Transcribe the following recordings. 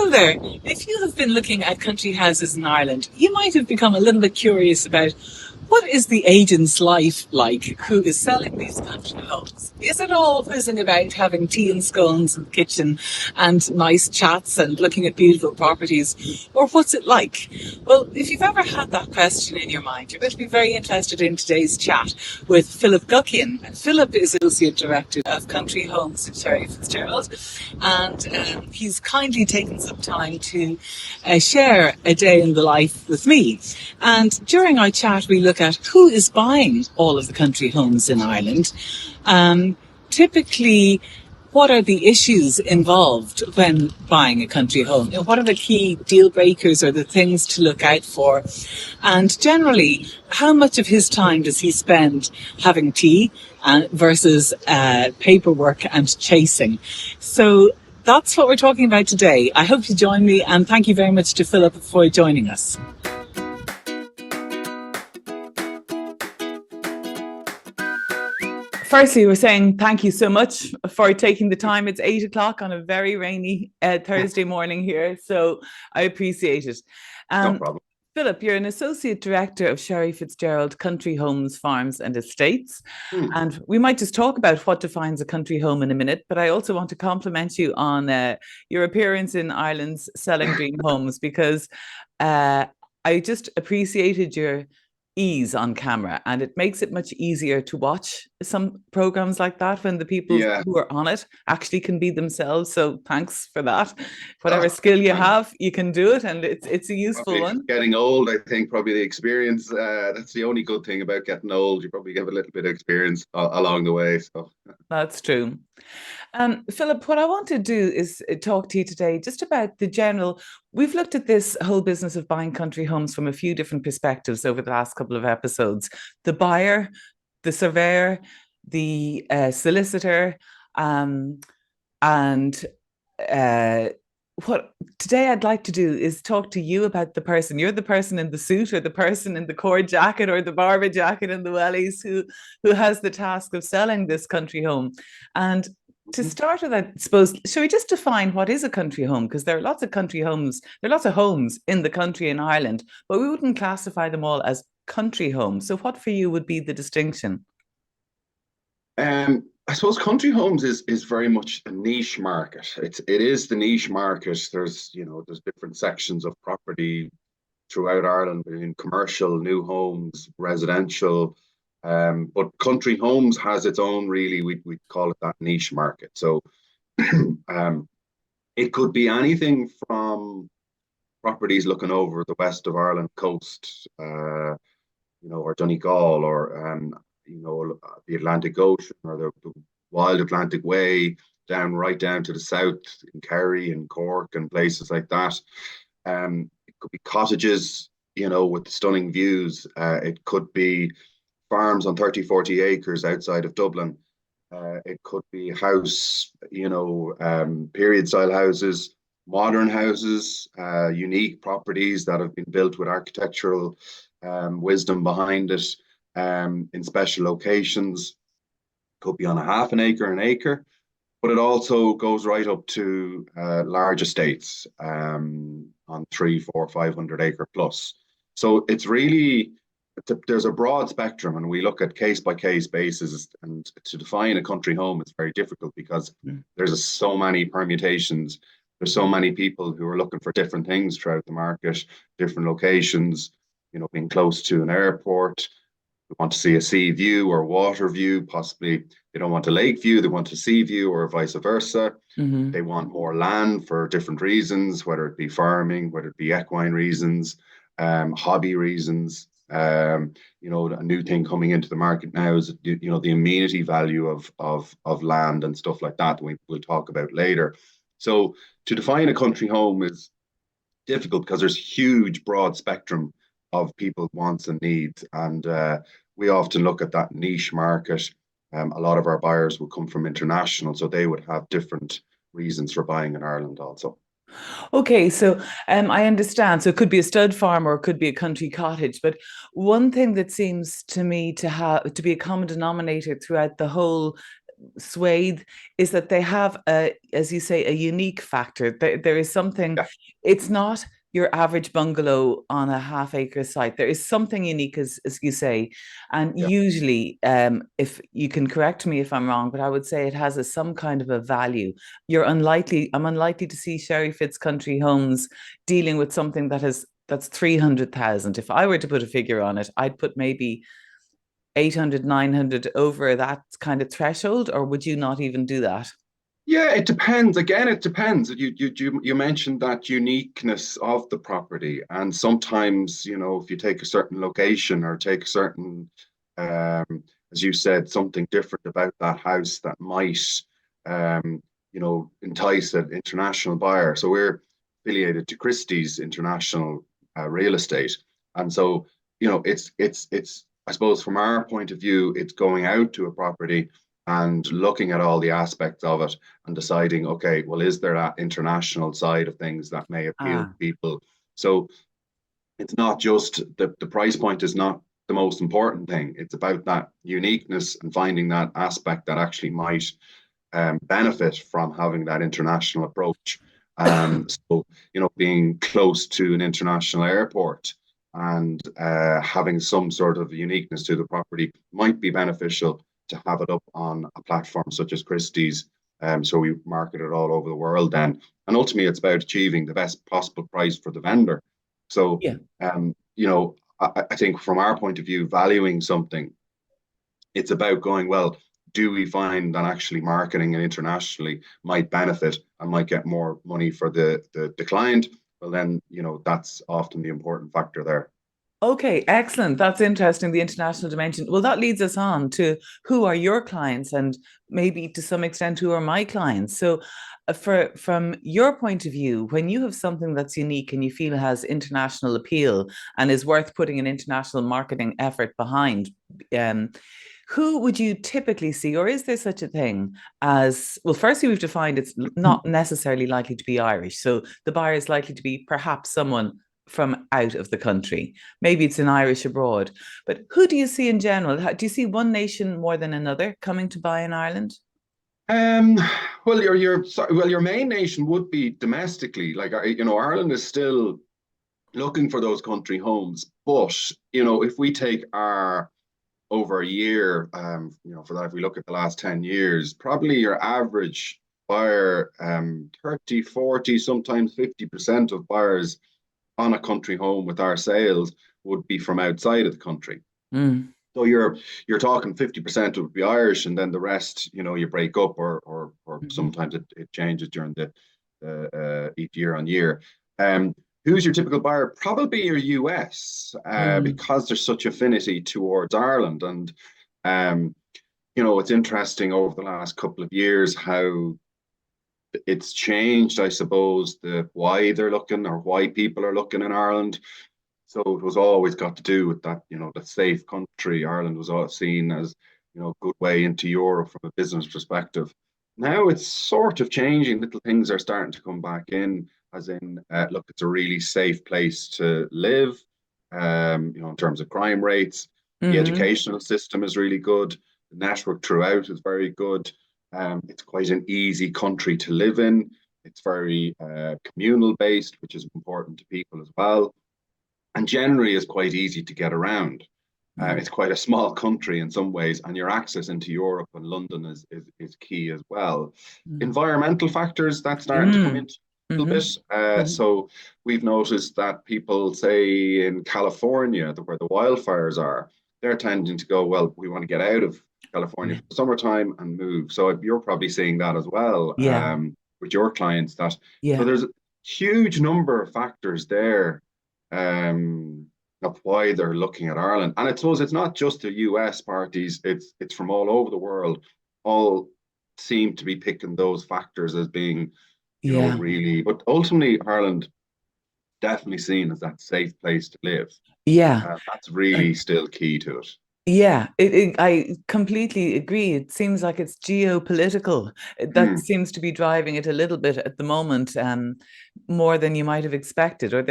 Hello there. If you have been looking at country houses in Ireland, you might have become a little bit curious about what is the agent's life like who is selling these country homes? Is it all whizzing about having tea and scones in the kitchen and nice chats and looking at beautiful properties? Or what's it like? Well, if you've ever had that question in your mind, you're going to be very interested in today's chat with Philip Guckian. Philip is Associate Director of Country Homes at Sherry Fitz, and he's kindly taken some time to share a day in the life with me. And during our chat, we look at who is buying all of the country homes in Ireland. Typically, what are the issues involved when buying a country home? What are the key deal breakers or the things to look out for? And generally, how much of his time does he spend having tea versus paperwork and chasing? So that's what we're talking about today. I hope you join me, and thank you very much to Philip for joining us. Firstly, we're saying thank you so much for taking the time. It's 8 o'clock on a very rainy Thursday morning here, so I appreciate it. No problem. Philip, you're an Associate Director of Sherry Fitz Country Homes, Farms and Estates. And we might just talk about what defines a country home in a minute, but I also want to compliment you on your appearance in Ireland's Selling Dream Homes, because I just appreciated your ease on camera, and it makes it much easier to watch some programs like that when the people who are on it actually can be themselves. So thanks for that. Whatever skill you have, you can do it, and it's a useful one. Getting old, I think probably the experience, that's the only good thing about getting old. You probably have a little bit of experience along the way. So that's true. Philip, what I want to do is talk to you today just about the general. We've looked at this whole business of buying country homes from a few different perspectives over the last couple of episodes. The buyer, the surveyor, the solicitor, and what today I'd like to do is talk to you about the person. You're the person in the suit, or the person in the cord jacket, or the barber jacket and the wellies who has the task of selling this country home. And to start with, I suppose, shall we just define what is a country home? Because there are lots of country homes, there are lots of homes in the country in Ireland, but we wouldn't classify them all as country homes. So what for you would be the distinction? I suppose country homes is very much a niche market. It is the niche market. There's different sections of property throughout Ireland, in commercial, new homes, residential. But country homes has its own, really, we call it that niche market. So it could be anything from properties looking over the west of Ireland coast, or Donegal, or the Atlantic Ocean, or the Wild Atlantic Way, right down to the south in Kerry and Cork and places like that. It could be cottages, with stunning views. It could be farms on 30, 40 acres outside of Dublin. It could be house, period style houses, modern houses, unique properties that have been built with architectural wisdom behind it, in special locations. Could be on a half an acre, but it also goes right up to large estates on 300, 400, 500 acre plus. So it's really, there's a broad spectrum, and we look at case by case basis, and to define a country home is very difficult because there's so many permutations. There's so many people who are looking for different things throughout the market, different locations, being close to an airport. They want to see a sea view or water view, possibly they don't want a lake view, they want a sea view, or vice versa. They want more land for different reasons, whether it be farming, whether it be equine reasons, hobby reasons. A new thing coming into the market now is the amenity value of land and stuff like that we'll talk about later. So to define a country home is difficult because there's huge broad spectrum of people's wants and needs, and we often look at that niche market. A lot of our buyers will come from international, so they would have different reasons for buying in Ireland also. Okay, so I understand. So it could be a stud farm, or it could be a country cottage. But one thing that seems to me to be a common denominator throughout the whole swathe is that they have a, as you say, a unique factor. There is something, Yeah, it's not your average bungalow on a half-acre site. There is something unique, as you say. And yeah. usually, if you can correct me if I'm wrong, but I would say it has some kind of a value. I'm unlikely to see Sherry Fitz Country Homes dealing with something that's 300,000. If I were to put a figure on it, I'd put maybe 800, 900 over that kind of threshold, or would you not even do that? Yeah, it depends. Again, it depends. You mentioned that uniqueness of the property, and sometimes, if you take a certain location or take a certain, as you said, something different about that house that might, entice an international buyer. So we're affiliated to Christie's International Real Estate, and so it's. I suppose from our point of view, it's going out to a property and looking at all the aspects of it and deciding, okay, well, is there that international side of things that may appeal to Ah, people? So it's not just the price point is not the most important thing. It's about that uniqueness and finding that aspect that actually might benefit from having that international approach. So, being close to an international airport and having some sort of uniqueness to the property might be beneficial to have it up on a platform such as Christie's. So we market it all over the world then. And ultimately, it's about achieving the best possible price for the vendor. So, yeah. I think from our point of view, valuing something, it's about going, well, do we find that actually marketing it internationally might benefit and might get more money for the client? Well, then, that's often the important factor there. Okay, excellent. That's interesting, the international dimension. Well, that leads us on to who are your clients and maybe to some extent who are my clients. So, from your point of view, when you have something that's unique and you feel has international appeal and is worth putting an international marketing effort behind, um, who would you typically see, or is there such a thing as, well, firstly, we've defined it's not necessarily likely to be Irish. So the buyer is likely to be perhaps someone from out of the country. Maybe it's an Irish abroad. But who do you see in general? Do you see one nation more than another coming to buy in Ireland? Um, well, your main nation would be domestically. Like, Ireland is still looking for those country homes. But, if we take our over a year, for that, if we look at the last 10 years, probably your average buyer, 30, 40, sometimes 50% of buyers on a country home with our sales would be from outside of the country. Mm. So you're talking 50% would be Irish, and then the rest, you break up, or Mhm. sometimes it changes during the each year on year. Um, who's your typical buyer? Probably your US, Mm. because there's such affinity towards Ireland, and um, it's interesting over the last couple of years how it's changed, I suppose, the why they're looking or why people are looking in Ireland. So it was always got to do with that, the safe country. Ireland was all seen as, good way into Europe from a business perspective. Now it's sort of changing. Little things are starting to come back in, as in, look, it's a really safe place to live. In terms of crime rates, the Mm-hmm. educational system is really good. The network throughout is very good. It's quite an easy country to live in. It's very communal based, which is important to people as well, and generally is quite easy to get around. Mm. It's quite a small country in some ways, and your access into Europe and London is key as well. Mm. Environmental factors that's starting to come Mm. into a little bit. Mm-hmm. Mm-hmm. So we've noticed that people say in California, where the wildfires are, they're tending to go, well, we want to get out of California Yeah. for the summertime and move. So you're probably seeing that as well, Yeah. with your clients. That so Yeah. there's a huge number of factors there, um, of why they're looking at Ireland. And I suppose it's not just the US parties, it's from all over the world. All seem to be picking those factors as being, Yeah. really, but ultimately Ireland definitely seen as that safe place to live. Yeah. That's really still key to it. Yeah, I completely agree. It seems like it's geopolitical. That Mm, seems to be driving it a little bit at the moment, more than you might have expected. Or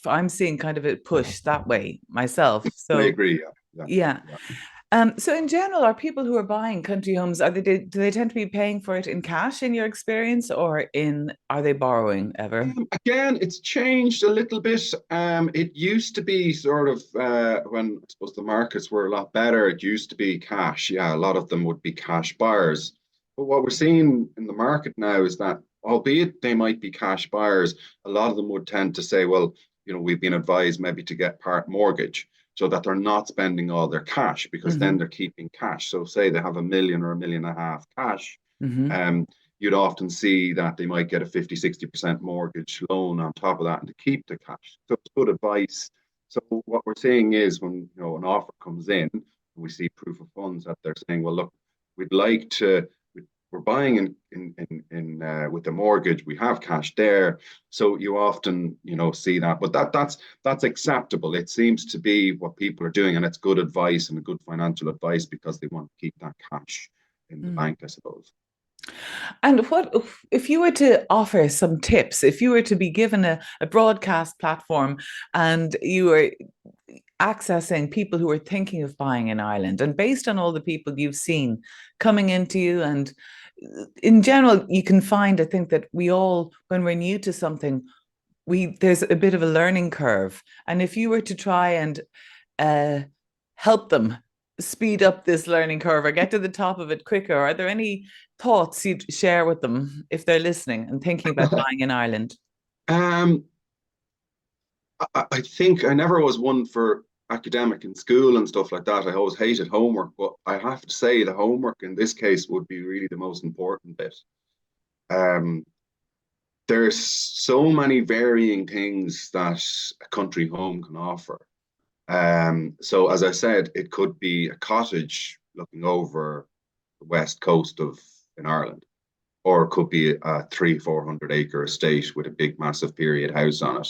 I'm seeing kind of a push that way myself. I So agree. Yeah, yeah, yeah. yeah. So in general, are people who are buying country homes, do they tend to be paying for it in cash in your experience, or are they borrowing ever? Again, it's changed a little bit. It used to be sort of when I suppose the markets were a lot better, it used to be cash. Yeah, a lot of them would be cash buyers. But what we're seeing in the market now is that, albeit they might be cash buyers, a lot of them would tend to say, well, we've been advised maybe to get part mortgage so that they're not spending all their cash because then Hmm. they're keeping cash. So say they have 1 million or 1.5 million cash. Hmm. Um, you'd often see that they might get a 50-60% mortgage loan on top of that and to keep the cash. So it's good advice. So what we're seeing is when an offer comes in, we see proof of funds that they're saying, well, look, we'd like to. We're buying in with the mortgage. We have cash there, so you often see that. But that's acceptable. It seems to be what people are doing, and it's good advice and a good financial advice because they want to keep that cash in the bank, I suppose. And what if you were to offer some tips, if you were to be given a broadcast platform and you were accessing people who are thinking of buying in Ireland, and based on all the people you've seen coming into you, and in general, you can find, I think, that we all, when we're new to something, there's a bit of a learning curve. And if you were to try and uh, help them speed up this learning curve or get to the top of it quicker, are there any thoughts you'd share with them if they're listening and thinking about buying in Ireland? um, I think I never was one for academic in school and stuff like that. I always hated homework, but I have to say the homework in this case would be really the most important bit. Um, there's so many varying things that a country home can offer. So as I said, it could be a cottage looking over the west coast of in Ireland, or it could be a 300-400 acre estate with a big, massive period house on it.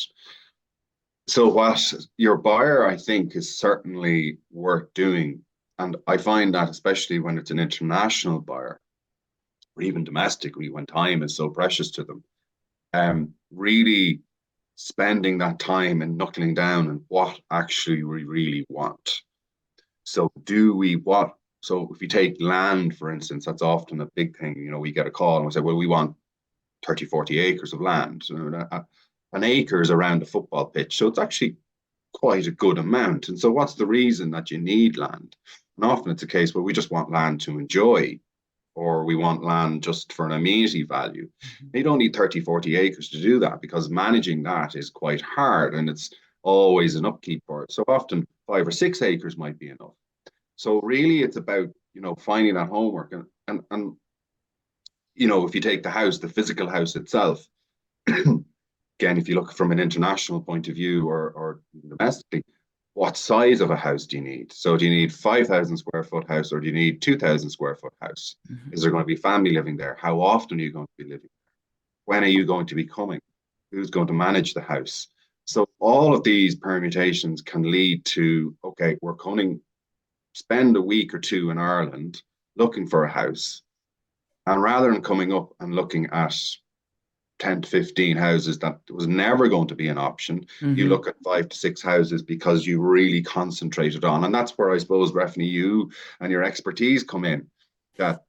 So what your buyer, I think, is certainly worth doing. And I find that especially when it's an international buyer or even domestically, when time is so precious to them, really spending that time and knuckling down on what actually we really want. So so if you take land, for instance, that's often a big thing. We get a call and we say, well, we want 30, 40 acres of land. An acre is around a football pitch. So it's actually quite a good amount. And so what's the reason that you need land? And often it's a case where we just want land to enjoy, or we want land just for an amenity value. You don't need 30, 40 acres to do that because managing that is quite hard and it's always an upkeep for it. So often 5 or 6 acres might be enough. So really it's about, finding that homework and if you take the house, the physical house itself, again, if you look from an international point of view or domestically, what size of a house do you need? So do you need 5,000 square foot house or do you need 2,000 square foot house? Mm-hmm. Is there going to be family living there? How often are you going to be living there? When are you going to be coming? Who's going to manage the house? So all of these permutations can lead to, okay, we're going to spend a week or two in Ireland looking for a house. And rather than coming up and looking at 10 to 15 houses that was never going to be an option, you look at 5 to 6 houses because you really concentrated on. And that's where I suppose, Refney, you and your expertise come in, that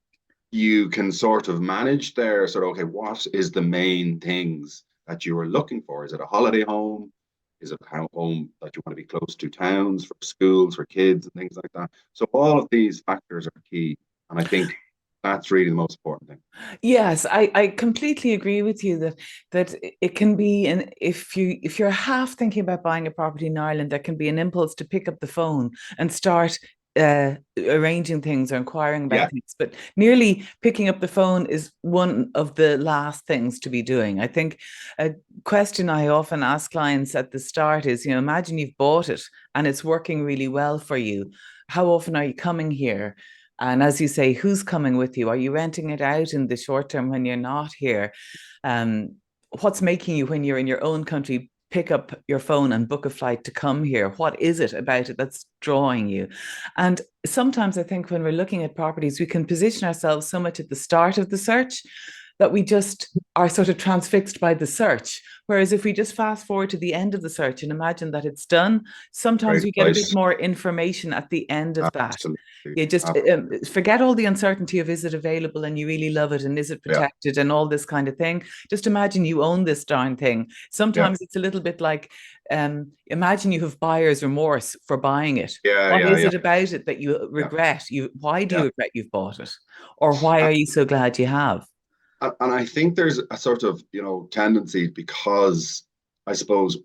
you can sort of manage there. Sort of, okay, what is the main things that you are looking for? Is it a holiday home? Is it a home that you want to be close to towns for schools, for kids and things like that? So all of these factors are key. And I think that's really the most important thing. Yes, I completely agree with you that it can be, and if you're half thinking about buying a property in Ireland, there can be an impulse to pick up the phone and start arranging things or inquiring about Yeah. things. But nearly picking up the phone is one of the last things to be doing. I think a question I often ask clients at the start is, imagine you've bought it and it's working really well for you. How often are you coming here? And as you say, who's coming with you? Are you renting it out in the short term when you're not here? What's making you, when you're in your own country, pick up your phone and book a flight to come here? What is it about it that's drawing you? And sometimes I think when we're looking at properties, we can position ourselves so much at the start of the search that we just are sort of transfixed by the search. Whereas if we just fast forward to the end of the search and imagine that it's done, sometimes Great we get a bit advice. more information at the end of that. Absolutely. You just forget all the uncertainty of, is it available and you really love it, and is it protected, and all this kind of thing. Just imagine you own this darn thing. Sometimes it's a little bit like, imagine you have buyer's remorse for buying it. What is it about it that you regret? Why do you regret you've bought it? Or why are you so glad you have? And I think there's a sort of, tendency, because I suppose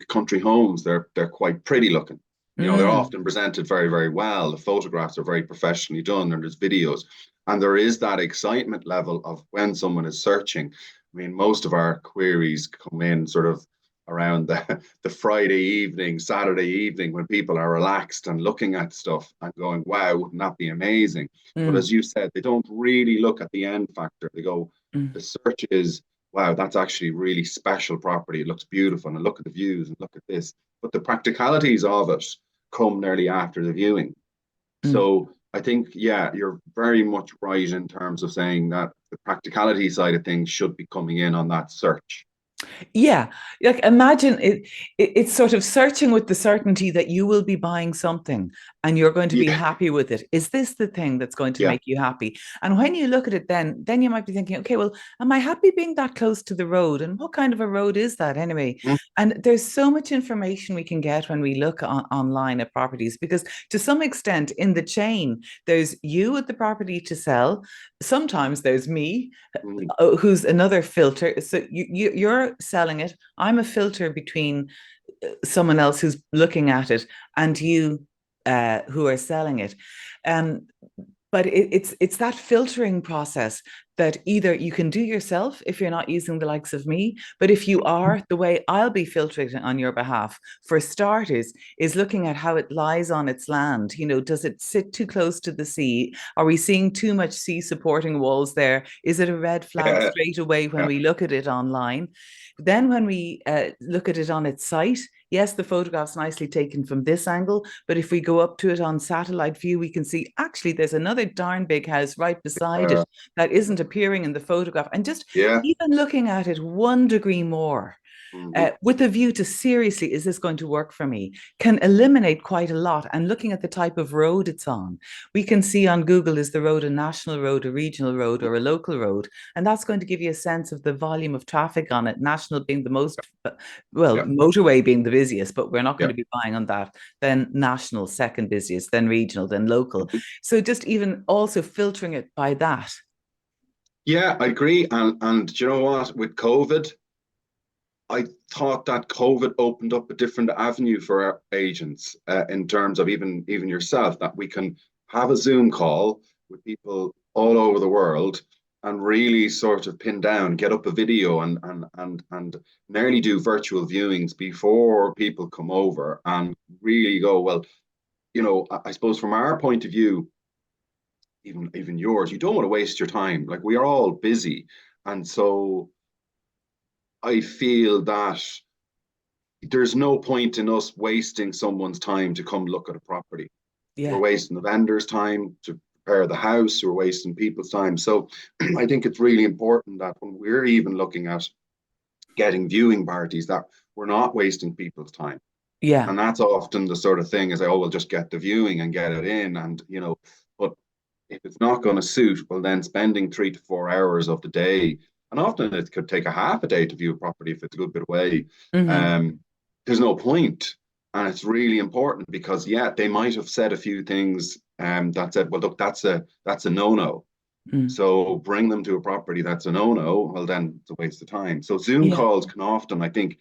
country homes, they're quite pretty looking. They're often presented very, very well. The photographs are very professionally done, and there's videos. And there is that excitement level of when someone is searching. I mean, most of our queries come in sort of around the Friday evening, Saturday evening, when people are relaxed and looking at stuff and going, wow, wouldn't that be amazing? But as you said, they don't really look at the end factor. They go, the search is, wow, that's actually really special property. It looks beautiful, and look at the views and look at this. But the practicalities of it come nearly after the viewing. So I think, you're very much right in terms of saying that the practicality side of things should be coming in on that search. Yeah, like imagine it's sort of searching with the certainty that you will be buying something and you're going to be happy with it. Is this the thing that's going to make you happy? And when you look at it, then you might be thinking, okay, well, am I happy being that close to the road? And what kind of a road is that anyway? And there's so much information we can get when we look online at properties, because to some extent in the chain, there's you at the property to sell. Sometimes there's me, who's another filter. So you're selling it. I'm a filter between someone else who's looking at it and you who are selling it. But it's that filtering process that either you can do yourself if you're not using the likes of me, but if you are, the way I'll be filtering on your behalf, for starters, is looking at how it lies on its land. Does it sit too close to the sea? Are we seeing too much sea supporting walls there? Is it a red flag straight away when we look at it online? Then when we look at it on its site, yes, the photograph's nicely taken from this angle, but if we go up to it on satellite view, we can see actually there's another darn big house right beside it that isn't appearing in the photograph. And just even looking at it 1 degree more, with a view to seriously, is this going to work for me, can eliminate quite a lot. And looking at the type of road it's on, we can see on Google, is the road a national road, a regional road, or a local road? And that's going to give you a sense of the volume of traffic on it, national being the most, motorway being the busiest, but we're not going to be buying on that. Then national, second busiest, then regional, then local. So just even also filtering it by that. Yeah, I agree. And you know what? With COVID, I thought that COVID opened up a different avenue for our agents, in terms of even yourself, that we can have a Zoom call with people all over the world and really sort of pin down, get up a video and nearly do virtual viewings before people come over, and really go, well, I suppose from our point of view, even yours, you don't want to waste your time. Like, we are all busy. And so I feel that there's no point in us wasting someone's time to come look at a property. We're wasting the vendor's time to prepare the house. We're wasting people's time. So I think it's really important that when we're even looking at getting viewing parties, that we're not wasting people's time. And that's often the sort of thing is, we'll just get the viewing and get it in. And, but if it's not going to suit, well, then spending 3 to 4 hours of the day, and often it could take a half a day to view a property if it's a good bit away. There's no point. And it's really important because, they might have said a few things that said, well, look, that's a no-no. So bring them to a property that's a no-no, well, then it's a waste of time. So Zoom calls can often, I think,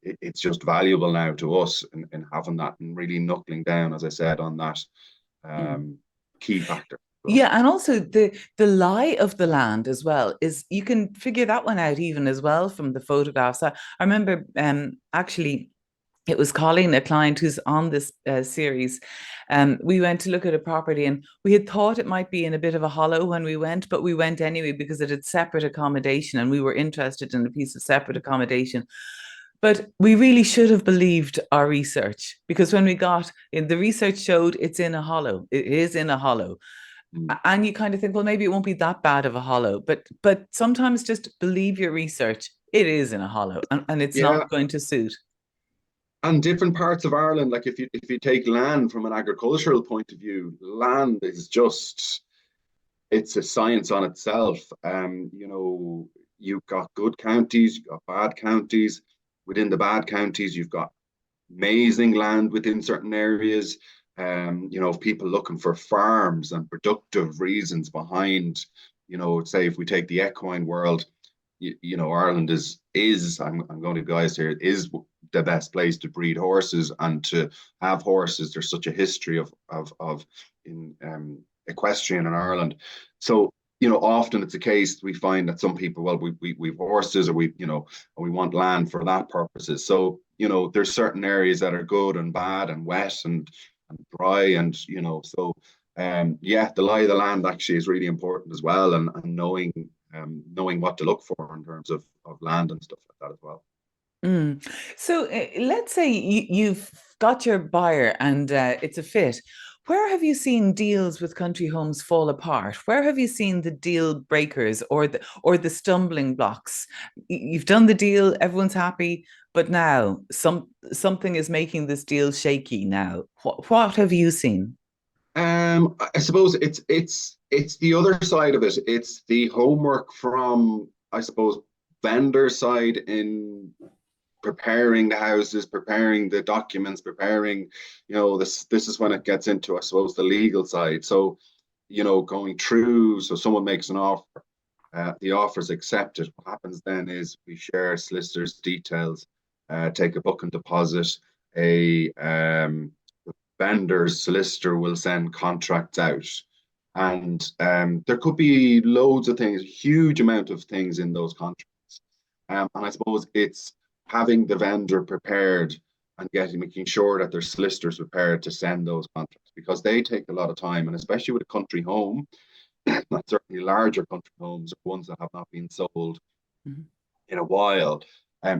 it's just valuable now to us in having that and really knuckling down, as I said, on that key factor. Yeah, and also the lie of the land as well is, you can figure that one out even as well from the photographs. I remember actually, it was Colleen, a client who's on this series. We went to look at a property and we had thought it might be in a bit of a hollow when we went, but we went anyway because it had separate accommodation and we were interested in a piece of separate accommodation. But we really should have believed our research, because when we got in, the research showed it's in a hollow. It is in a hollow. And you kind of think, well, maybe it won't be that bad of a hollow, but sometimes just believe your research. It is in a hollow, and it's Yeah, not going to suit. and different parts of Ireland, like if you take land from an agricultural point of view, land is just it's a science on itself. You've got good counties, you've got bad counties. Within the bad counties, you've got amazing land within certain areas. People looking for farms and productive reasons behind, say if we take the equine world, Ireland is I'm going to guys here is the best place to breed horses and to have horses. There's such a history of in equestrian in Ireland. So often it's a case we find that some people, well, we've horses or we want land for that purposes. So there's certain areas that are good and bad and wet and dry and so yeah, the lie of the land actually is really important as well, and knowing what to look for in terms of land and stuff like that as well. So let's say you've got your buyer and it's a fit. Where have you seen deals with country homes fall apart? Where have you seen the deal breakers or the stumbling blocks? You've done the deal, everyone's happy, but now something is making this deal shaky now. What have you seen? I suppose it's the other side of it. It's the homework from, I suppose, vendor side in preparing the houses, preparing the documents, preparing, this is when it gets into, I suppose, the legal side. So, going through, so someone makes an offer, the offer is accepted. What happens then is we share solicitors' details, take a booking deposit, a vendor's solicitor will send contracts out. And there could be loads of things, huge amount of things in those contracts. And I suppose it's having the vendor prepared and making sure that their solicitors prepared to send those contracts because they take a lot of time. And especially with a country home, not certainly larger country homes or ones that have not been sold in a while,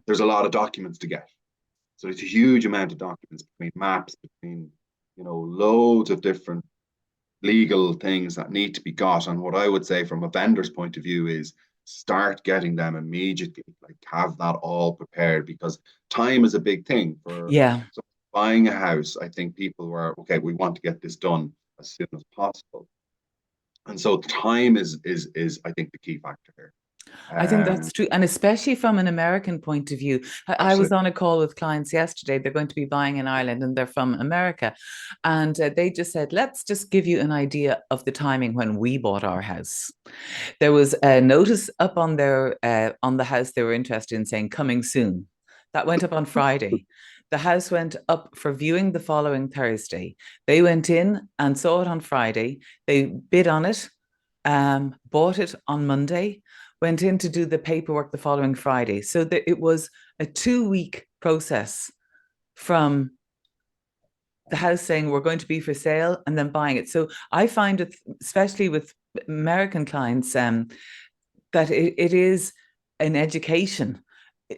there's a lot of documents to get. So it's a huge amount of documents between maps, between loads of different legal things that need to be got. And what I would say from a vendor's point of view is start getting them immediately, like have that all prepared because time is a big thing for Yeah. buying a house. I think people were, okay, we want to get this done as soon as possible. And so time is I think the key factor here. I think that's true. And especially from an American point of view, I was on a call with clients yesterday. They're going to be buying in Ireland and they're from America. And they just said, let's just give you an idea of the timing when we bought our house. There was a notice up on on the house they were interested in saying coming soon. That went up on Friday. The house went up for viewing the following Thursday. They went in and saw it on Friday. They bid on it, bought it on Monday, went in to do the paperwork the following Friday. So it was a 2-week process from the house saying we're going to be for sale and then buying it. So I find it, especially with American clients, that it is an education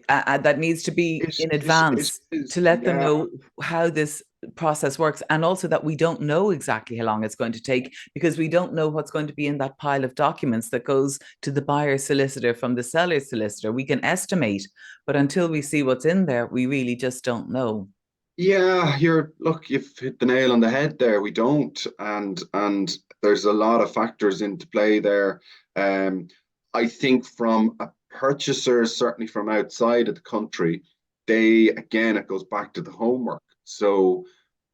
that needs to be in advance to let them know how this process works, and also that we don't know exactly how long it's going to take because we don't know what's going to be in that pile of documents that goes to the buyer's solicitor from the seller's solicitor. We can estimate, but until we see what's in there, we really just don't know. Yeah, you've hit the nail on the head there. We don't, and there's a lot of factors into play there. I think from a purchaser, certainly from outside of the country, it goes back to the homework. So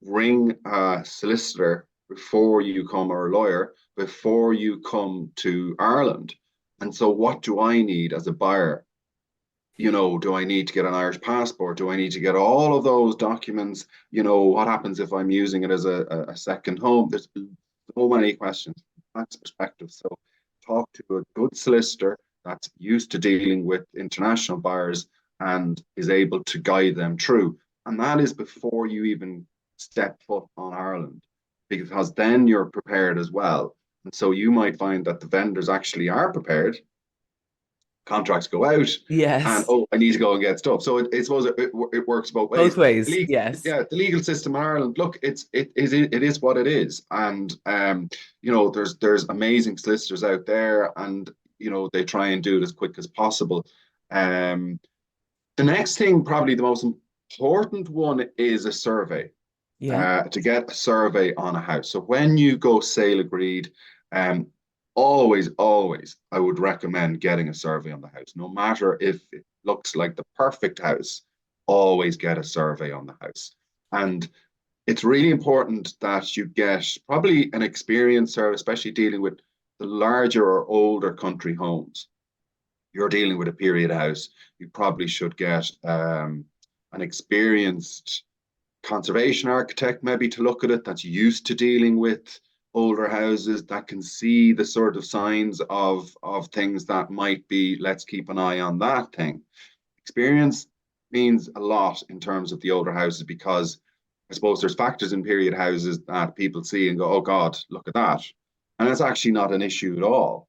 ring a solicitor before you come, or a lawyer before you come to Ireland. And so what do I need as a buyer? Do I need to get an Irish passport? Do I need to get all of those documents? What happens if I'm using it as a second home? There's so many questions from that perspective. So talk to a good solicitor that's used to dealing with international buyers and is able to guide them through. And that is before you even step foot on Ireland, because then you're prepared as well. And so you might find that the vendors actually are prepared, contracts go out, Yes. and I need to go and get stuff. So it suppose it works both ways. Both ways. Yes. Yeah, the legal system in Ireland. Look, it is what it is, and there's amazing solicitors out there, and they try and do it as quick as possible. The next thing, probably the most important one, is a survey. To get a survey on a house. So when you go sale agreed, always, I would recommend getting a survey on the house. No matter if it looks like the perfect house, always get a survey on the house. And it's really important that you get probably an experienced survey, especially dealing with the larger or older country homes. You're dealing with a period house, you probably should get an experienced conservation architect maybe to look at it, that's used to dealing with older houses, that can see the sort of signs of things that might be, let's keep an eye on that thing. Experience means a lot in terms of the older houses, because I suppose there's factors in period houses that people see and go, oh God, look at that. And it's actually not an issue at all.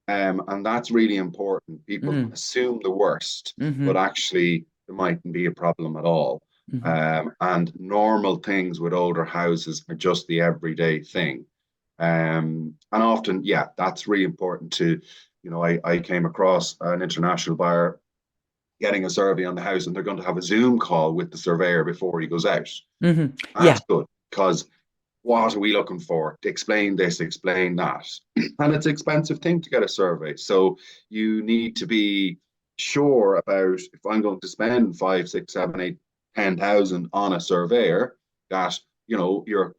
And that's really important. People assume the worst, but actually there mightn't be a problem at all. And normal things with older houses are just the everyday thing. And often, yeah, that's really important to, I came across an international buyer getting a survey on the house, and they're going to have a Zoom call with the surveyor before he goes out. That's good, because what are we looking for? Explain this, explain that. And it's an expensive thing to get a survey. So you need to be sure about, if I'm going to spend 5, 6, 7, 8, 10,000 on a surveyor, that you're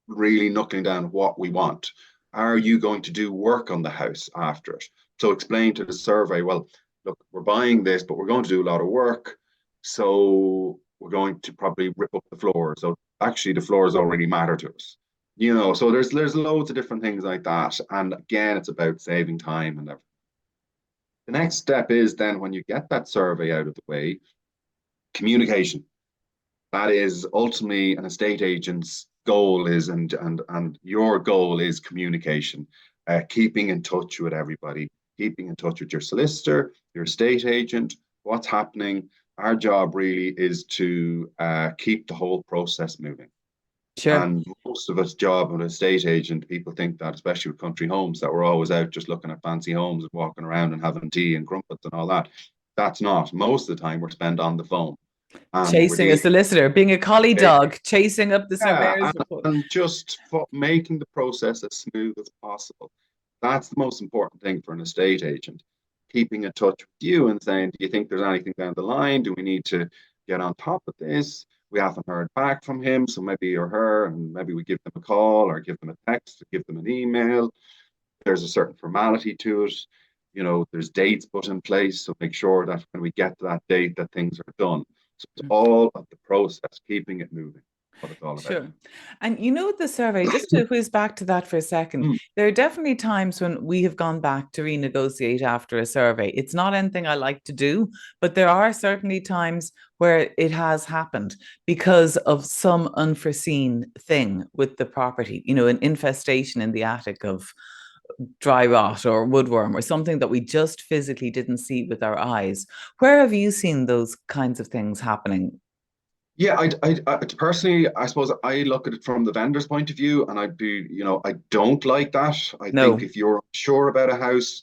really knuckling down what we want. Are you going to do work on the house after it? So explain to the survey, well, look, we're buying this, but we're going to do a lot of work, so we're going to probably rip up the floor. So actually the floors already matter to us. So there's loads of different things like that. And again, it's about saving time and everything. The next step is then, when you get that survey out of the way, communication. That is ultimately an estate agent's goal is, and your goal is communication, keeping in touch with everybody, keeping in touch with your solicitor, your estate agent, what's happening. Our job really is to keep the whole process moving. Sure. And most of us job of an estate agent, people think that, especially with country homes, that we're always out just looking at fancy homes and walking around and having tea and crumpets and all that. That's not. Most of the time we're spent on the phone. Chasing a solicitor, being a collie dog, chasing up the surveyor's report. And just making the process as smooth as possible. That's the most important thing for an estate agent. Keeping in touch with you and saying, do you think there's anything down the line? Do we need to get on top of this? We haven't heard back from him, so maybe or her, and maybe we give them a call or give them a text or give them an email. There's a certain formality to it. There's dates put in place, so make sure that when we get to that date that things are done. So it's all of the process, keeping it moving. What it's all about. Sure. And the survey, just to whiz back to that for a second, there are definitely times when we have gone back to renegotiate after a survey. It's not anything I like to do, but there are certainly times where it has happened because of some unforeseen thing with the property, an infestation in the attic of dry rot or woodworm or something that we just physically didn't see with our eyes. Where have you seen those kinds of things happening? Yeah, I personally, I suppose I look at it from the vendor's point of view, and I don't like that. I think if you're sure about a house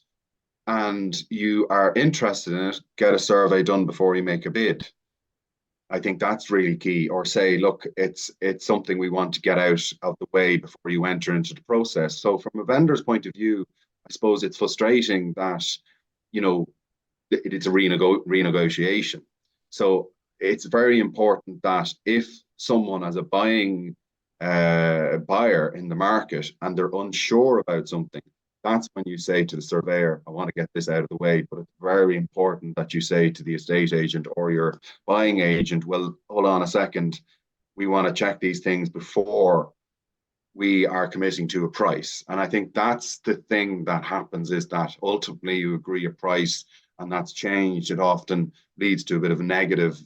and you are interested in it, get a survey done before you make a bid. I think that's really key. Or say, look, it's something we want to get out of the way before you enter into the process. So from a vendor's point of view, I suppose it's frustrating that, it's a renegotiation. So it's very important that if someone has a buying buyer in the market and they're unsure about something, that's when you say to the surveyor, I want to get this out of the way. But it's very important that you say to the estate agent or your buying agent, well, hold on a second, we want to check these things before we are committing to a price. And I think that's the thing that happens, is that ultimately you agree a price and that's changed. It often leads to a bit of a negative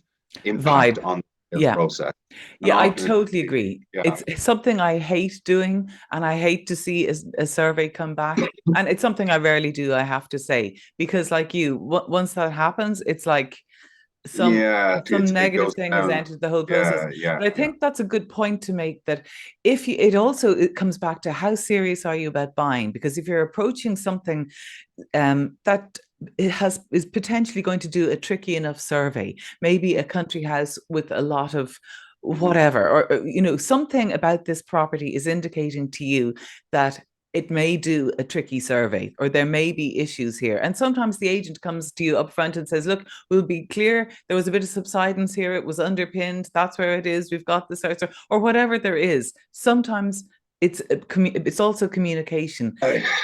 impact on Yeah. process. And Yeah, I often totally agree. yeah. It's something I hate doing, and I hate to see a survey come back. And it's something I rarely do, I have to say, because like you, once that happens, it's like some it negative goes thing has down. entered the whole process. Yeah. But I think that's a good point to make, that if you, it comes back to how serious are you about buying? Because if you're approaching something that is potentially going to do a tricky enough survey, maybe a country house with a lot of whatever, or something about this property is indicating to you that it may do a tricky survey, or there may be issues here. And sometimes the agent comes to you up front and says, look, we'll be clear, there was a bit of subsidence here, it was underpinned, that's where it is, we've got this, or whatever there is. Sometimes it's also communication.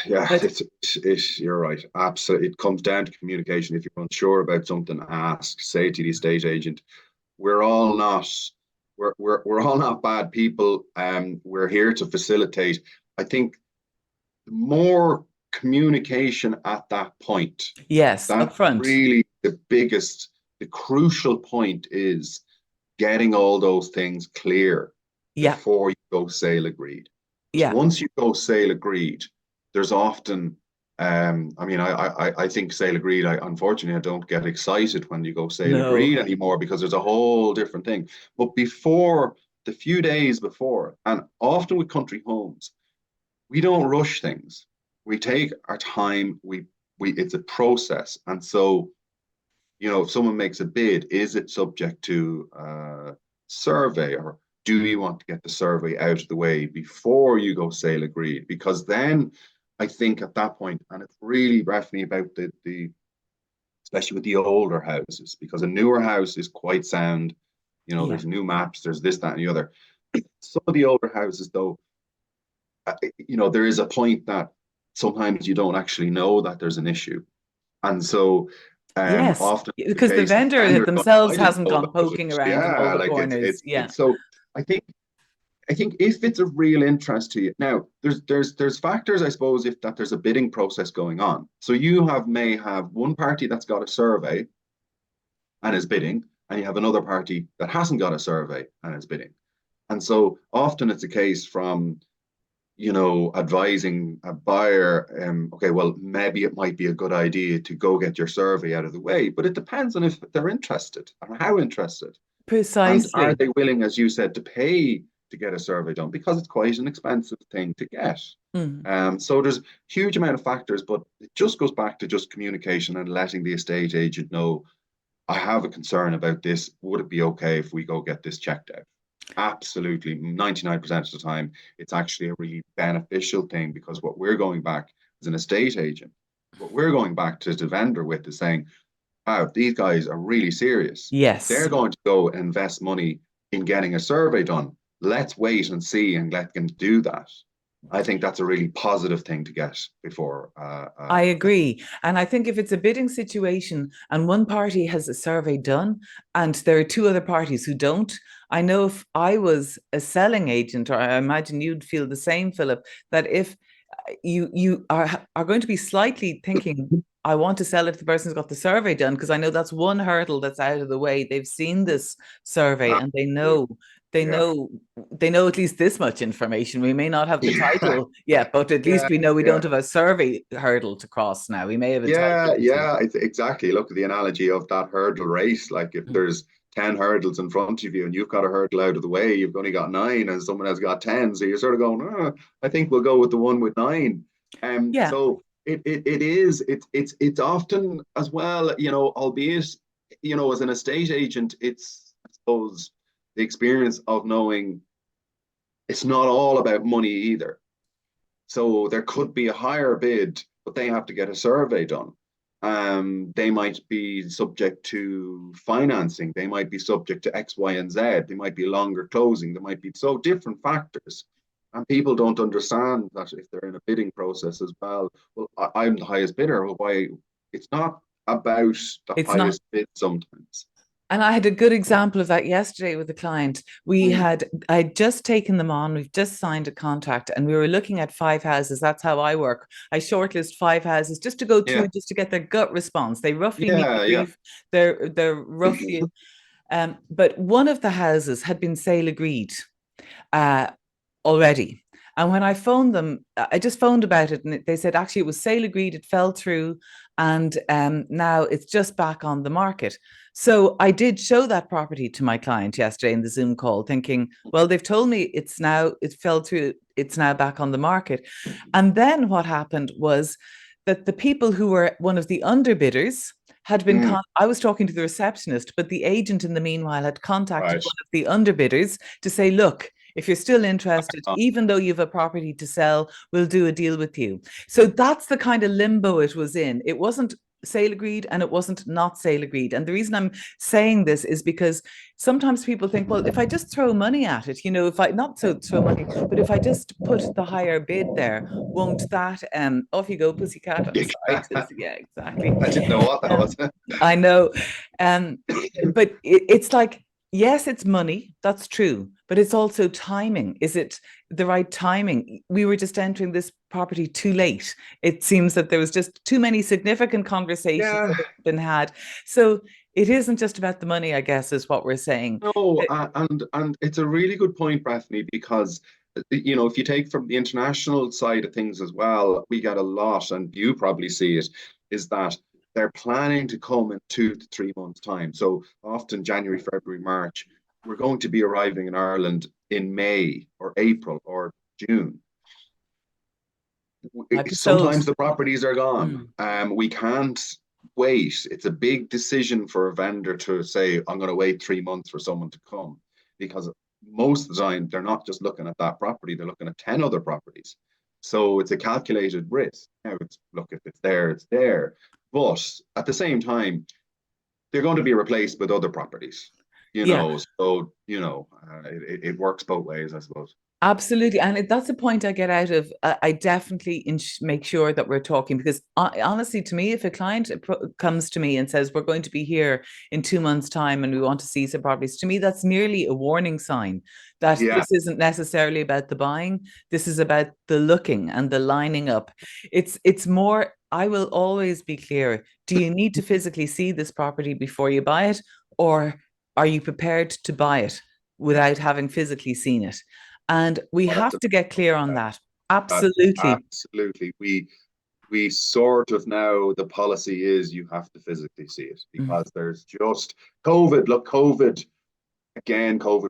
You're right. Absolutely. It comes down to communication. If you're unsure about something, ask, say to the estate agent, we're all not bad people. We're here to facilitate. I think more communication at that point. Yes, that's upfront. Really the crucial point is getting all those things clear before you go sale agreed. Yeah. Once you go sale agreed, there's often, I think sale agreed, unfortunately, I don't get excited when you go sale agreed anymore, because there's a whole different thing. But before, the few days before, and often with country homes, we don't rush things. We take our time. It's a process. And so, if someone makes a bid, is it subject to survey, or do you want to get the survey out of the way before you go sale agreed? Because then I think at that point, and it's really definitely about the especially with the older houses, because a newer house is quite sound. There's new maps, there's this, that, and the other. Some of the older houses, though, there is a point that sometimes you don't actually know that there's an issue. And so yes, often because the vendor themselves hasn't gone poking around in all the corners. So I think if it's of real interest to you, now there's factors, I suppose, if that there's a bidding process going on. So you may have one party that's got a survey and is bidding, and you have another party that hasn't got a survey and is bidding. And so often it's a case from advising a buyer, okay, well, maybe it might be a good idea to go get your survey out of the way, but it depends on if they're interested and how interested. Precisely. And are they willing, as you said, to pay to get a survey done, because it's quite an expensive thing to get. So there's a huge amount of factors, but it just goes back to just communication and letting the estate agent know, I have a concern about this. Would it be okay if we go get this checked out? Absolutely. 99% of the time, it's actually a really beneficial thing, because what we're going back as an estate agent, what we're going back to the vendor with is saying, wow, these guys are really serious. Yes. They're going to go invest money in getting a survey done. Let's wait and see and let them do that. I think that's a really positive thing to get before. I agree. And I think if it's a bidding situation and one party has a survey done and there are two other parties who don't, I know if I was a selling agent, or I imagine you'd feel the same, Philip, that if you are going to be slightly thinking, I want to sell it to the person who's got the survey done, because I know that's one hurdle that's out of the way. They've seen this survey and they know at least this much information. We may not have the title yet, but at least we know we don't have a survey hurdle to cross now. We may have a title. Yeah, exactly. Look at the analogy of that hurdle race. Like if there's 10 hurdles in front of you and you've got a hurdle out of the way, you've only got 9 and someone has got 10. So you're sort of going, I think we'll go with the one with 9. So it's often as well, albeit, as an estate agent, it's, I suppose, the experience of knowing it's not all about money either. So there could be a higher bid, but they have to get a survey done. They might be subject to financing. They might be subject to X, Y, and Z. They might be longer closing. There might be so different factors. And people don't understand that if they're in a bidding process as well, I'm the highest bidder. Why? It's not about the highest bid sometimes. And I had a good example of that yesterday with a client. I'd just taken them on. We've just signed a contract and we were looking at 5 houses. That's how I work. I shortlist 5 houses just to go through, just to get their gut response. They roughly meet the brief. They're roughly But one of the houses had been sale agreed already. And when I phoned them, I just phoned about it, and they said actually it was sale agreed, it fell through, and now it's just back on the market. So I did show that property to my client yesterday in the Zoom call, thinking, well, they've told me it fell through, it's now back on the market. And then what happened was that the people who were one of the underbidders had been, I was talking to the receptionist, but the agent in the meanwhile had contacted one of the underbidders to say, look, if you're still interested, even though you have a property to sell, we'll do a deal with you. So that's the kind of limbo it was in. It wasn't sale agreed and it wasn't not sale agreed. And the reason I'm saying this is because sometimes people think, well, if I just throw money at it, if I not so throw money, but if I just put the higher bid there, won't that off you go, pussycat. I'm sorry. Yeah, exactly. I didn't know what that was. I know. But it's like, yes, it's money. That's true. But it's also timing. Is it the right timing? We were just entering this property too late. It seems that there was just too many significant conversations that have been had. So it isn't just about the money, I guess, is what we're saying. No, and it's a really good point, Bethany, because if you take from the international side of things as well, we get a lot, and you probably see it, is that they're planning to come in 2 to 3 months' time. So often January, February, March, we're going to be arriving in Ireland in May or April or June. Sometimes the properties are gone. We can't wait. It's a big decision for a vendor to say, I'm going to wait 3 months for someone to come, because most of the time they're not just looking at that property, they're looking at 10 other properties. So it's a calculated risk. Now, look, if it's there, it's there. But at the same time, they're going to be replaced with other properties, so, it works both ways, I suppose. Absolutely. And that's the point I get out of. I definitely make sure that we're talking, because honestly, to me, if a client comes to me and says, we're going to be here in 2 months' time and we want to see some properties, to me, that's nearly a warning sign that this isn't necessarily about the buying. This is about the looking and the lining up. It's more, I will always be clear. Do you need to physically see this property before you buy it? Or are you prepared to buy it without having physically seen it? And we have to get clear on that. Absolutely. Absolutely. We sort of now, the policy is you have to physically see it, because there's just COVID. Look, COVID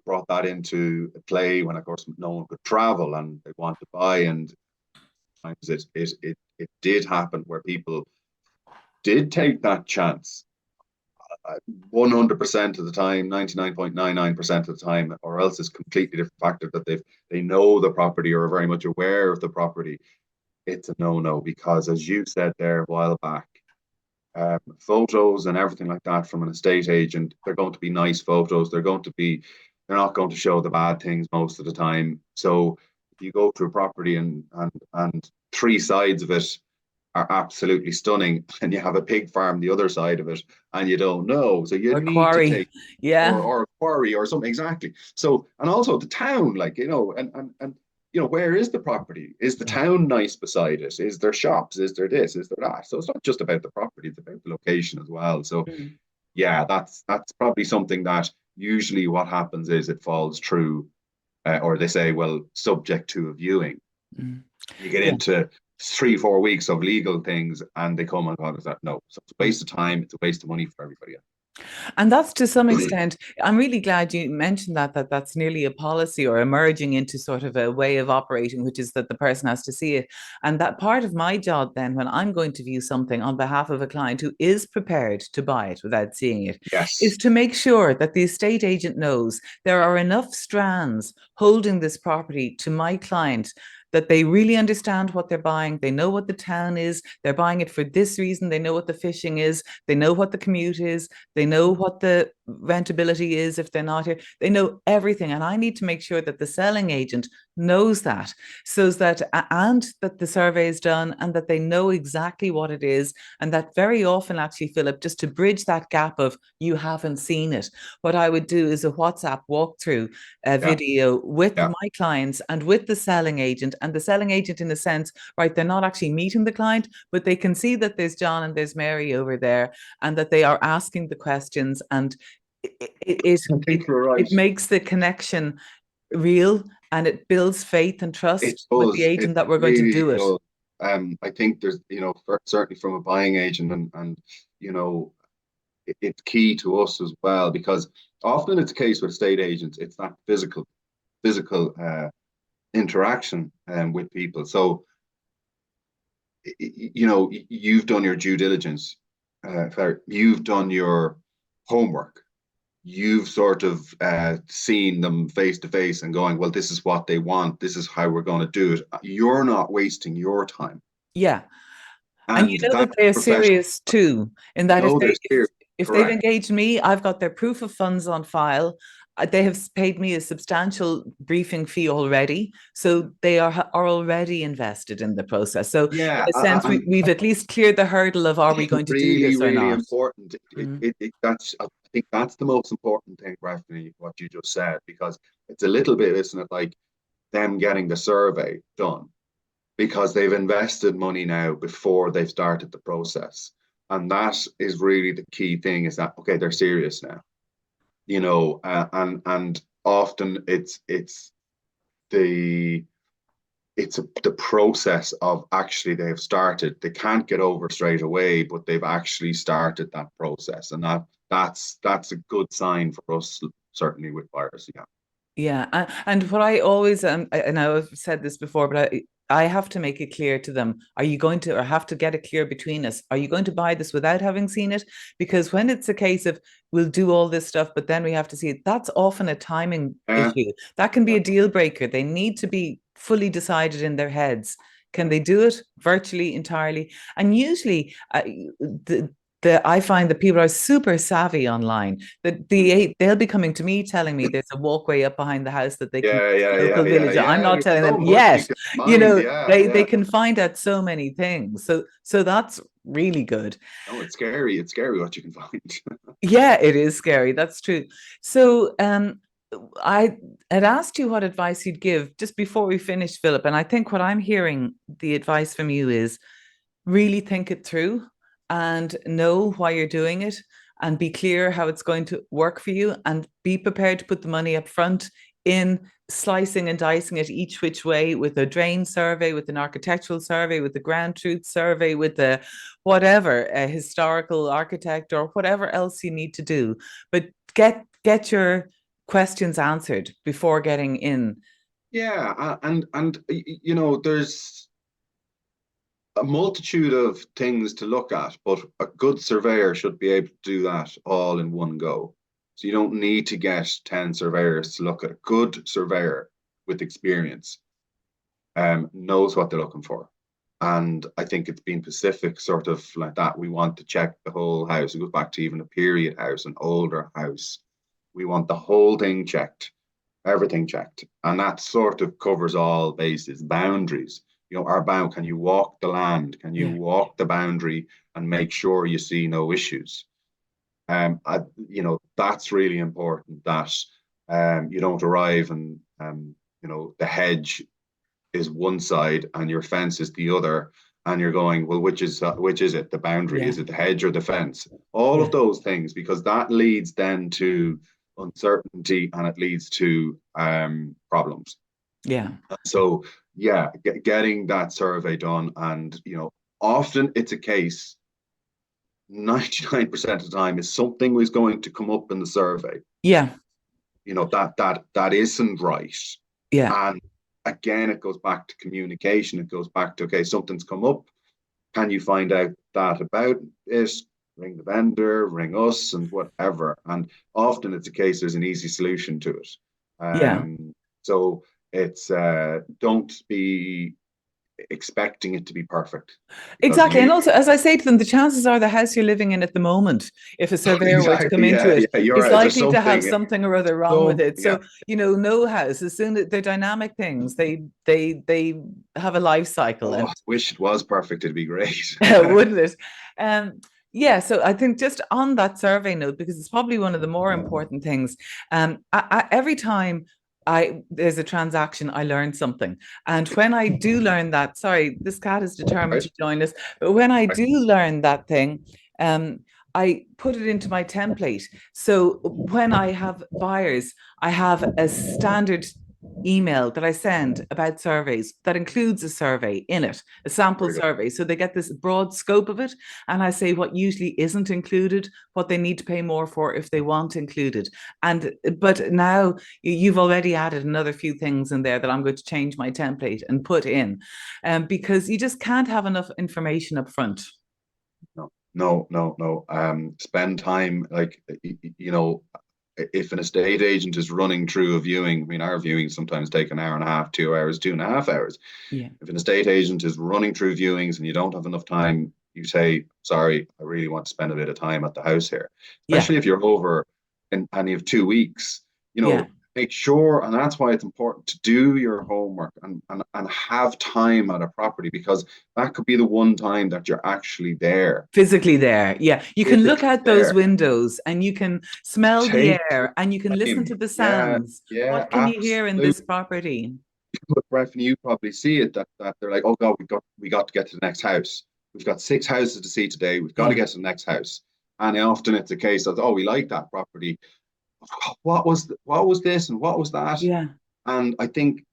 brought that into play when, of course, no one could travel and they want to buy. And sometimes it did happen where people did take that chance 100% of the time, 99.99% of the time, or else it's completely different factor that they know the property or are very much aware of the property. It's a no-no, because as you said there a while back, photos and everything like that from an estate agent, they're going to be nice photos. They're not going to show the bad things most of the time. So if you go to a property and 3 sides of it are absolutely stunning, and you have a pig farm the other side of it and you don't know, so you need quarry. to take or a quarry or something. Exactly. So, and also the town, and where is the property? Is the town nice beside it? Is there shops? Is there this? Is there that? So it's not just about the property, it's about the location as well. So that's probably something that usually what happens is it falls through, or they say, well, subject to a viewing. You get into 3-4 weeks of legal things and they come and go, no. So it's a waste of time, it's a waste of money for everybody. And that's, to some extent, I'm really glad you mentioned that's nearly a policy or emerging into sort of a way of operating, which is that the person has to see it. And that part of my job then, when I'm going to view something on behalf of a client who is prepared to buy it without seeing it, is to make sure that the estate agent knows there are enough strands holding this property to my client that they really understand what they're buying. They know what the town is. They're buying it for this reason. They know what the fishing is. They know what the commute is. They know what the rentability is if they're not here. They know everything. And I need to make sure that the selling agent knows that, so that, and that the survey is done and that they know exactly what it is. And that very often, actually, Philip, just to bridge that gap of you haven't seen it, what I would do is a WhatsApp walkthrough video with my clients and with the selling agent. And the selling agent, in a sense, right, they're not actually meeting the client, but they can see that there's John and there's Mary over there and that they are asking the questions. And I think you're right. it makes the connection real, and it builds faith and It trust with the does. It agent that we're going to really do it. does. I think there's, certainly from a buying agent, and you know, it's key to us as well, because often it's a case with estate agents, it's that physical interaction with people. So you've done your due diligence, you've done your homework, you've sort of seen them face to face and going, well, this is what they want, this is how we're going to do it. You're not wasting your time. Yeah. And you And know that that they're profession, serious too, in that no, they're serious. if they've Correct. engaged me, I've got their proof of funds on file. They have paid me a substantial briefing fee already, so they are already invested in the process. So, in Yeah, a sense, and we've at least cleared the hurdle of, are we going to do really, this or really not? important. That's, I think that's the most important thing, Stephanie, what you just said, because it's a little bit, isn't it, like them getting the survey done, because they've invested money now before they've started the process. And that is really the key thing, is that, okay, they're serious now, and often the the process of actually they've started. They can't get over straight away, but they've actually started that process, and that's a good sign for us, certainly with buyers. Yeah. Yeah, and what I always and I've said this before, but I have to make it clear to them: are you going to, or have to get it clear between us? Are you going to buy this without having seen it? Because when it's a case of, we'll do all this stuff, but then we have to see it, that's often a timing issue. That can be a deal breaker. They need to be fully decided in their heads. Can they do it virtually entirely? And usually, I find that people are super savvy online. That they'll be coming to me telling me there's a walkway up behind the house that they can Yeah, yeah, local yeah, yeah, villager. I'm yeah. not There's telling so them much you yet. can find. Yeah, They yeah. can find out so many things. So that's really good. No, it's scary. It's scary what you can find. Yeah, it is scary. That's true. So I had asked you what advice you'd give just before we finish, Philip. And I think what I'm hearing, the advice from you is, really think it through and know why you're doing it, and be clear how it's going to work for you, and be prepared to put the money up front in slicing and dicing it each which way, with a drain survey, with an architectural survey, with the ground truth survey, with the whatever, a historical architect or whatever else you need to do. But get your questions answered before getting in. Yeah, and there's a multitude of things to look at, but a good surveyor should be able to do that all in one go. So you don't need to get 10 surveyors to look at. A good surveyor with experience knows what they're looking for. And I think it's been specific, sort of like that. We want to check the whole house. It goes back to even a period house, an older house. We want the whole thing checked, everything checked. And that sort of covers all bases, boundaries. Can you walk the land? Can you Yeah. walk the boundary and make sure you see no issues? That's really important, that you don't arrive and, the hedge is one side and your fence is the other, and you're going, well, which is it? The boundary? Yeah. Is it the hedge or the fence? All of those things, because that leads then to uncertainty, and it leads to problems. Yeah. So yeah, getting that survey done, and often it's a case, 99% of the time, is something is going to come up in the survey. Yeah. That isn't right. Yeah. And again, it goes back to communication. It goes back to, okay, something's come up. Can you find out that about it? Ring the vendor, ring us, and whatever. And often it's a case there's an easy solution to it. Yeah. So it's don't be expecting it to be perfect. Exactly. And also, as I say to them, the chances are the house you're living in at the moment, if a surveyor were to come into it, is likely to have something or other wrong with it. So, no house, as soon as they're dynamic things, they have a life cycle. I wish it was perfect. It'd be great. Wouldn't it? Yeah, so I think just on that survey note, because it's probably one of the more important things, every time there's a transaction, I learn something. And when I do learn that, sorry, this cat is determined to join us, but when I do learn that thing, I put it into my template. So when I have buyers, I have a standard email that I send about surveys that includes a survey in it, a sample survey. So they get this broad scope of it. And I say what usually isn't included, what they need to pay more for if they want included. But now you've already added another few things in there that I'm going to change my template and put in, because you just can't have enough information up front. No. Spend time, like, you know, if an estate agent is running through a viewing, I mean, our viewings sometimes take an hour and a half, 2 hours, 2.5 hours. Yeah. If an estate agent is running through viewings and you don't have enough time, you say, sorry, I really want to spend a bit of time at the house here. Especially if you're over and you have 2 weeks, you know, make sure, and that's why it's important to do your homework and have time at a property, because that could be the one time that you're actually there. Physically there. Yeah. You can look out those windows and you can smell the air and you can listen to the sounds. What can you hear in this property? But Bref, you probably see it that they're like, oh God, we got to get to the next house. We've got 6 houses to see today. We've got to get to the next house. And often it's a case of, oh, we like that property. What was this and what was that? Yeah. And I think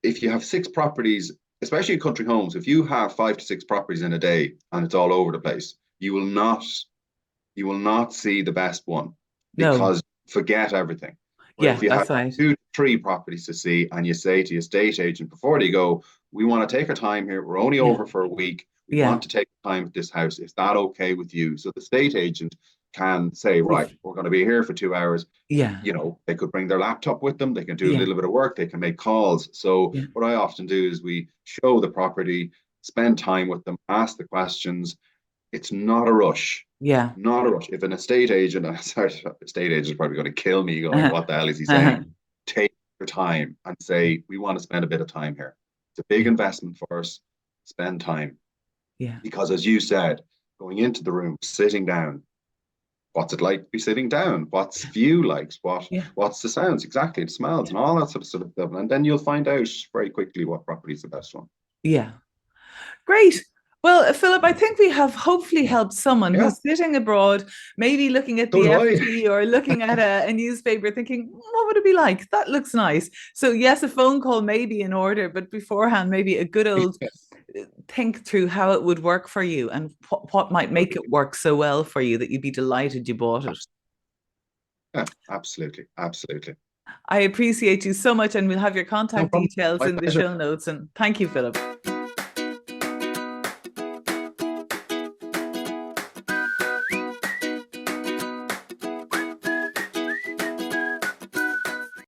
if you have 6 properties, especially in country homes, if you have 5 to 6 properties in a day and it's all over the place, you will not see the best one, because forget everything. But if you have 2 to 3 properties to see and you say to your estate agent before they go, we want to take our time here. We're only over for a week. We want to take time at this house. Is that okay with you? So the estate agent can say, right, we're going to be here for 2 hours. Yeah. You know, they could bring their laptop with them. They can do a little bit of work. They can make calls. So what I often do is we show the property, spend time with them, ask the questions. It's not a rush. Yeah. Not a rush. If an estate agent, estate agent is probably going to kill me going, what the hell is he saying? Take your time and say, we want to spend a bit of time here. It's a big investment for us. Spend time. Yeah. Because as you said, going into the room, sitting down, what's it like to be sitting down? What's view like? What's the sounds? Exactly, the smells and all that sort of stuff. And then you'll find out very quickly what property is the best one. Yeah. Great. Well, Philip, I think we have hopefully helped someone who's sitting abroad, maybe looking at the FT or looking at a newspaper thinking, what would it be like? That looks nice. So yes, a phone call may be in order, but beforehand, maybe a good old think through how it would work for you and what might make it work so well for you that you'd be delighted you bought it. Yeah, absolutely. Absolutely. I appreciate you so much, and we'll have your contact details in the show notes. And thank you, Philip.